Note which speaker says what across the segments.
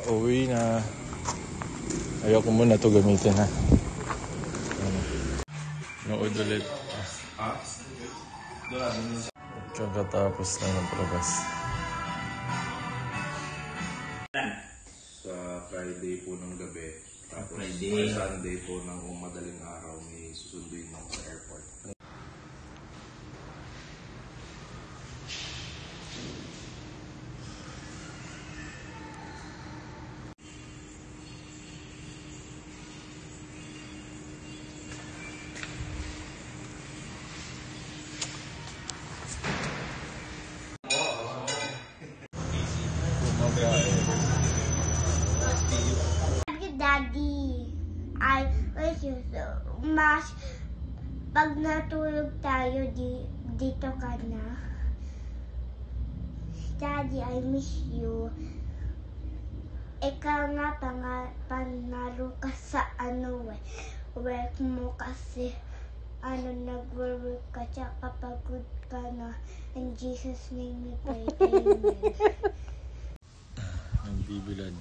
Speaker 1: Pauwi na. Ayoko muna ito gamitin ha. Nood ulit. Kakatapos na ng probas. Sa Friday po ng gabi. Tapos Sunday po ng madaling araw may susunduin mo sa airport.
Speaker 2: Daddy, I wish you so much. Pag natulog tayo, dito ka na. Daddy, I miss you. Ikaw nga, panalo ka sa work mo kasi nag-work ka, tsaka pagod ka na. In Jesus' name we pray, amen.
Speaker 1: Ang bibilad.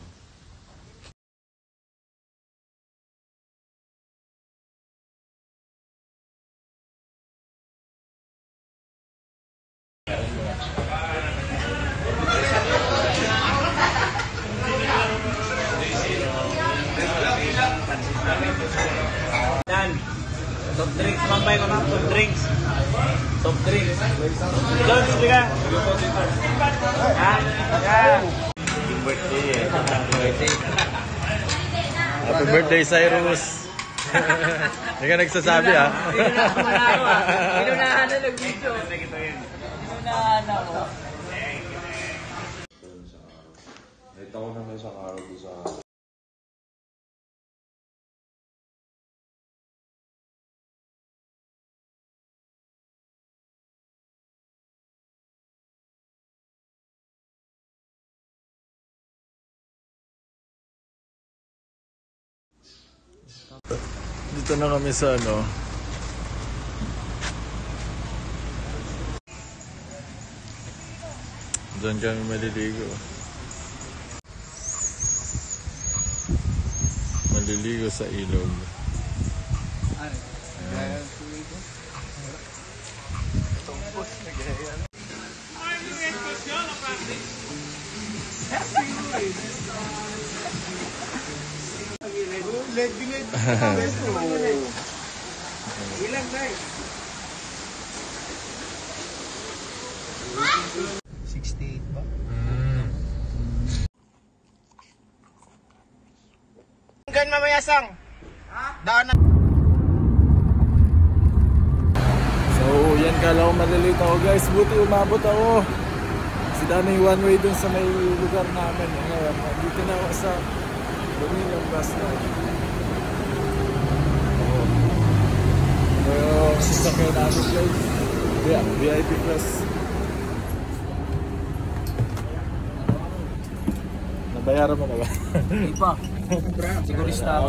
Speaker 3: Soft drinks, mambay ko na. Soft drinks. Soft drinks. Jones, biga. Ha?
Speaker 1: Happy birthday eh. Happy birthday. Happy birthday, Cyrus. Hindi ka nagsasabi ha?
Speaker 3: Inunahan na nag-video. Inunahan na ako.
Speaker 1: Nakita ko naman isang araw doon sa... Dito na kami sa Diyan kami maliligo. Maliligo sa ilog.
Speaker 3: Ilang guys? 68 ba? Hanggang mamayasang. Daan na.
Speaker 1: So yan, kala ko malilate ako guys. Buti umabot ako. Kasi daming one way dun sa may lugar namin. Ngayon, dito na ako sa Lumilang bus na. Sasakyan natin guys. Yeah, VIP Plus. Nabayaran mo na ba?
Speaker 3: Hindi pa. Sigurista ako.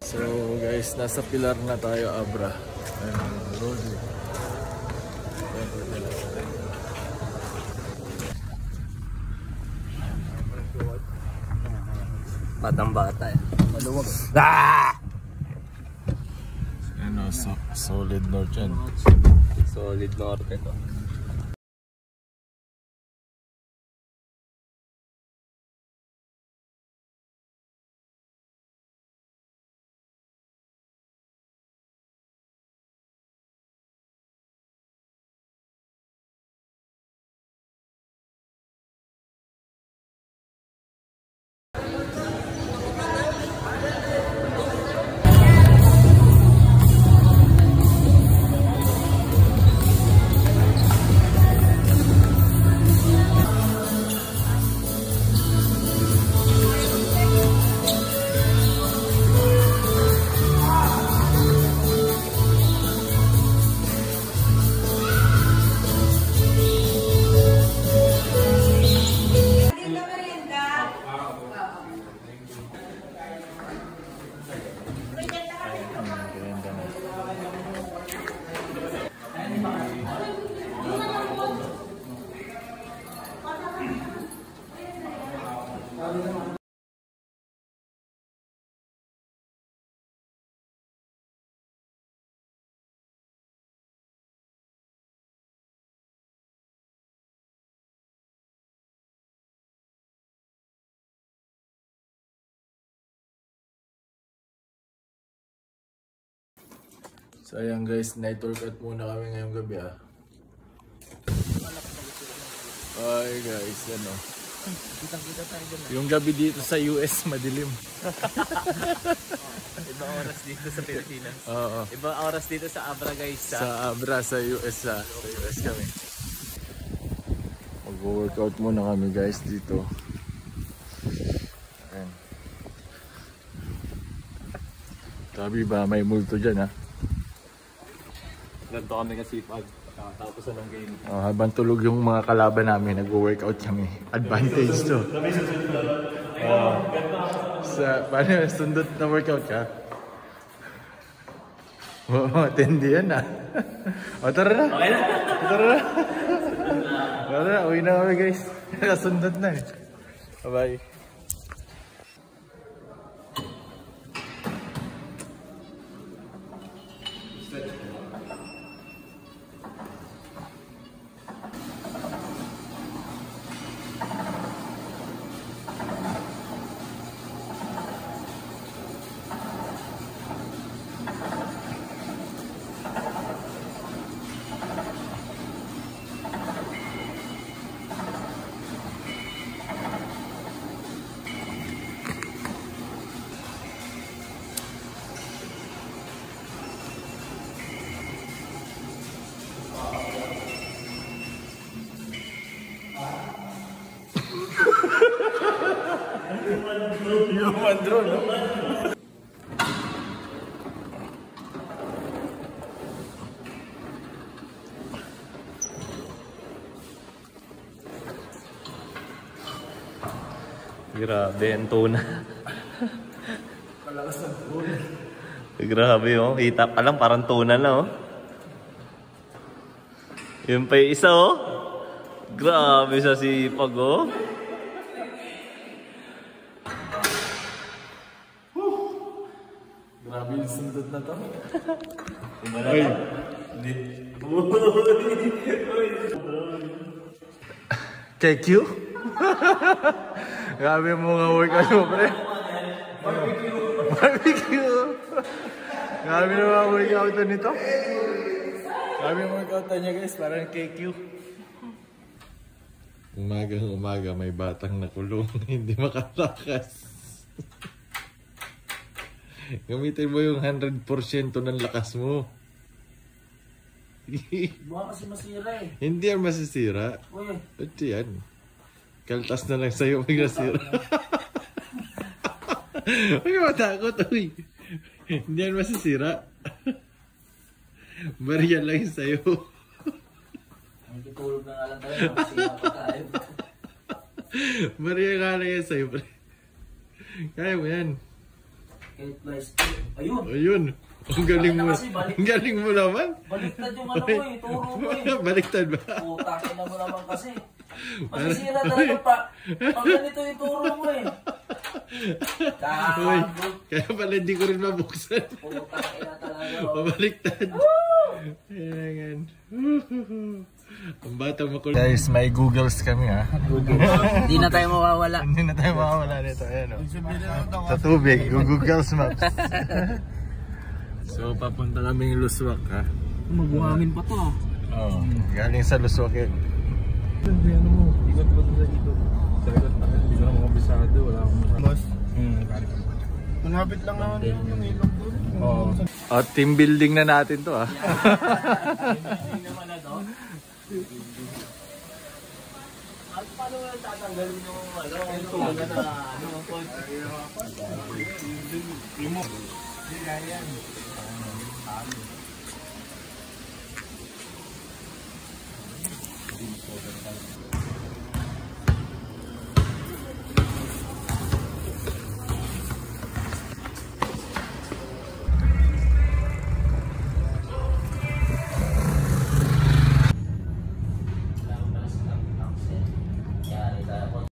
Speaker 1: So guys, nasa Pilar na tayo, Abra. Road.
Speaker 3: Batang bata eh.
Speaker 1: Maluwag. Solid North yan.
Speaker 3: Solid Norte to.
Speaker 1: So ayan guys, night workout muna kami ngayong gabi ah. Ay guys, ano.
Speaker 3: Kitang-kita tayo dyan.
Speaker 1: Yung gabi dito sa US, madilim.
Speaker 3: Ibang oras dito sa Pilipinas.
Speaker 1: Oo.
Speaker 3: Ibang oras dito sa Abra guys.
Speaker 1: Sa Abra, sa US kami. Mag-workout muna kami guys dito. Ayan. Sabi ba, may multo dyan ha?
Speaker 3: Ganito kami kasi pag tapos ng game.
Speaker 1: Habang tulog yung mga kalaban namin, nag-workout kami. Advantage to. Paano yung sundot na workout ka? Oo, tindi yan ah. O tara na.
Speaker 3: Okay na.
Speaker 1: Tara na. Tara na, uwi na kami guys. Nakasundot na eh. Bye-bye. Human drone, no?
Speaker 3: Grabe, ang tuna.
Speaker 1: Malakas ng tuna.
Speaker 3: Grabe oh, kita pa lang parang tuna na oh. Yun pa yung isa oh. Grabe sa sipag oh.
Speaker 1: Grabe yung sundot na to.
Speaker 3: Ay.
Speaker 1: KQ? Grabe mo nga workout mo, pre. Barbecue. Grabe na mga workout nito. Grabe yung workout niya guys, parang KQ. Umaga may batang nakulong, hindi makatakas. Gamitin mo yung 100% ng lakas mo.
Speaker 3: Baka kasi masira eh.
Speaker 1: Hindi yan masisira.
Speaker 3: Uy.
Speaker 1: Ito yan. Kaltas na lang sa'yo may nasira. Huwag ka matakot, uy. Hindi yan masisira. Bariyan lang yung sa'yo.
Speaker 3: Nakikitulog na nga lang tayo, masira pa tayo.
Speaker 1: Bariyan nga lang yan sa'yo, pre. Kaya mo yan.
Speaker 3: Kahit flies. Ayun.
Speaker 1: Ayun. Ang galing mo.
Speaker 3: Kasi
Speaker 1: Ang galing mo naman.
Speaker 3: Baliktad yung ano ko eh, turo ko eh.
Speaker 1: Baliktad ba?
Speaker 3: Putakin na mo naman kasi. Masisira talaga pa. Pag ganito yung turo mo eh.
Speaker 1: Uy,
Speaker 3: Gago.
Speaker 1: kaya pala hindi ko rin mabuksan.
Speaker 3: Putakin na talaga. Oh.
Speaker 1: Pabaliktad. Ayan. Ang batang makulit. Guys, may Googles kami ha.
Speaker 3: Hindi na tayo mawawala.
Speaker 1: Hindi na tayo makawala nito. Ayan o. Sa tubig, Google's Maps. So, papunta kami yung Luswak ha.
Speaker 3: Magbuhangin pa to ah.
Speaker 1: Oo, galing sa Luswak yun.
Speaker 4: Ano mo, ikot ba sa dito? Sa likod na, hindi ko na makabisado, wala akong masamas. Malapit lang naman yung ilog doon. Oo.
Speaker 1: At team building na natin to ha.
Speaker 3: Hindi naman na to. Paano mo lang tatanggalin yung yung tuna na
Speaker 4: Hindi kaya yan.